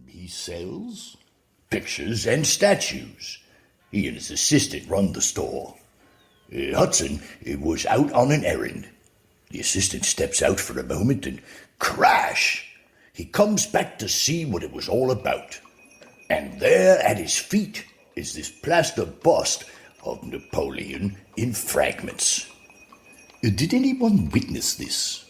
He sells pictures and statues. He and his assistant run the store. Hudson was out on an errand. The assistant steps out for a moment and crash! He comes back to see what it was all about. And there at his feet is this plaster bust of Napoleon in fragments. Did anyone witness this?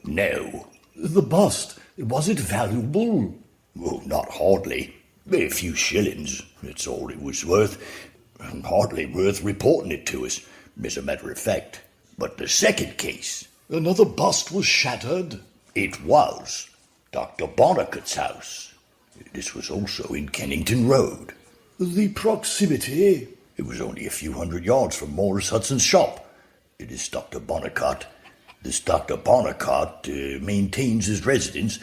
No. The bust, was it valuable? Oh, not hardly. A few shillings, that's all it was worth. Hardly worth reporting it to us, as a matter of fact. But the second case... Another bust was shattered? It was. Dr. Bonnicott's house. This was also in Kennington Road. The proximity? It was only a few hundred yards from Morris Hudson's shop. It is Dr. Bonnicott. This Dr. Bonnicott maintains his residence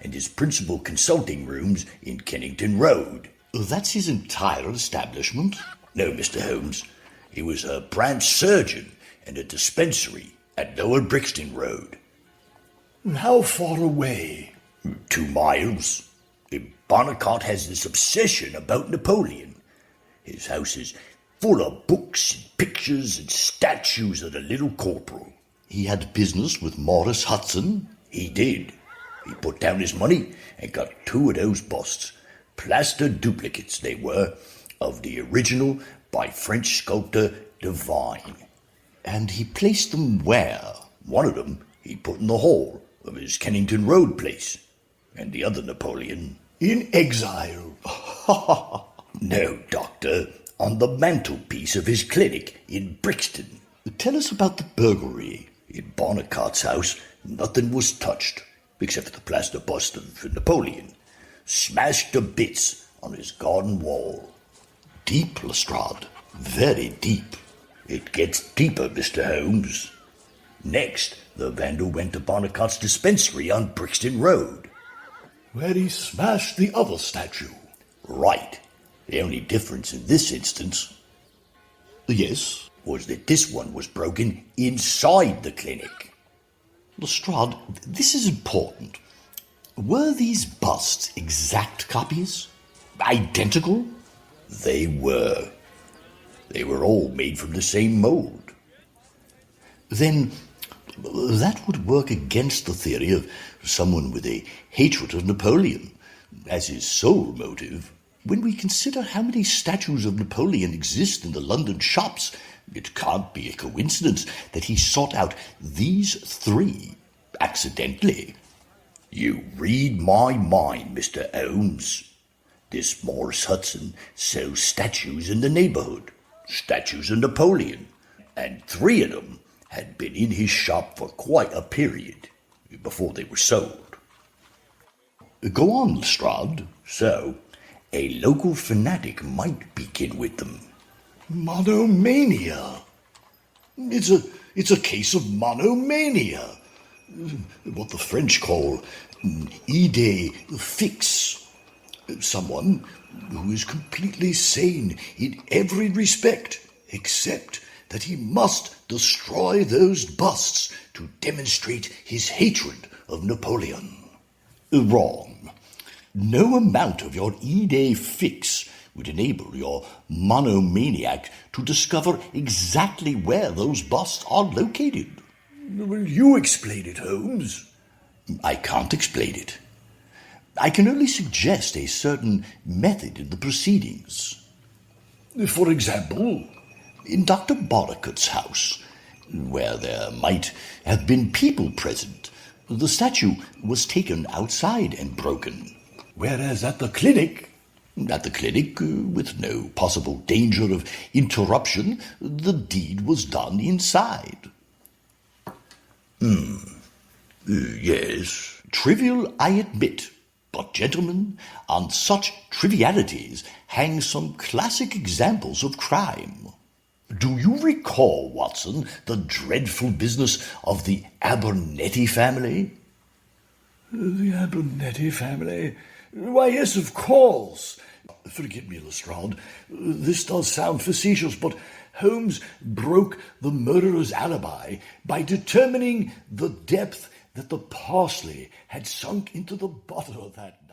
and his principal consulting rooms in Kennington Road. That's his entire establishment? No, Mr. Holmes. He was a branch surgeon and a dispensary at Lower Brixton Road. How far away? 2 miles. Bonnicott has this obsession about Napoleon. His house is full of books and pictures and statues of the little corporal. He had business with Morris Hudson? He did. He put down his money and got 2 of those busts. Plaster duplicates they were, of the original by French sculptor Devine. And he placed them where? One of them he put in the hall of his Kennington Road place, and the other Napoleon in exile. No, Doctor, on the mantelpiece of his clinic in Brixton. Tell us about the burglary. In Bonnicott's house, nothing was touched, except for the plaster bust of Napoleon, smashed to bits on his garden wall. Deep, Lestrade, very deep. It gets deeper, Mr. Holmes. Next, the vandal went to Bonnicott's dispensary on Brixton Road, where he smashed the other statue. Right. The only difference in this instance, yes, was that this one was broken inside the clinic. Lestrade, this is important. Were these busts exact copies? Identical? They were. They were all made from the same mold. Then that would work against the theory of someone with a hatred of Napoleon as his sole motive. When we consider how many statues of Napoleon exist in the London shops, it can't be a coincidence that he sought out these 3 accidentally. You read my mind, Mr. Holmes. This Morris Hudson sells statues in the neighborhood, statues of Napoleon, and 3 of them had been in his shop for quite a period before they were sold. Go on, Lestrade. So, a local fanatic might begin with them. Monomania. It's a case of monomania. What the French call idée fixe. Someone who is completely sane in every respect, except that he must destroy those busts to demonstrate his hatred of Napoleon. Wrong. No amount of your idée fixe would enable your monomaniac to discover exactly where those busts are located. Will you explain it, Holmes? I can't explain it. I can only suggest a certain method in the proceedings. For example, in Dr. Bonnicott's house, where there might have been people present, the statue was taken outside and broken. Whereas at the clinic, with no possible danger of interruption, the deed was done inside. Yes. Trivial, I admit. But, gentlemen, on such trivialities hang some classic examples of crime. Do you recall, Watson, the dreadful business of the Abernethy family? The Abernethy family? Why, yes, of course. Forgive me, Lestrade. This does sound facetious, but Holmes broke the murderer's alibi by determining the depth that the parsley had sunk into the bottom of that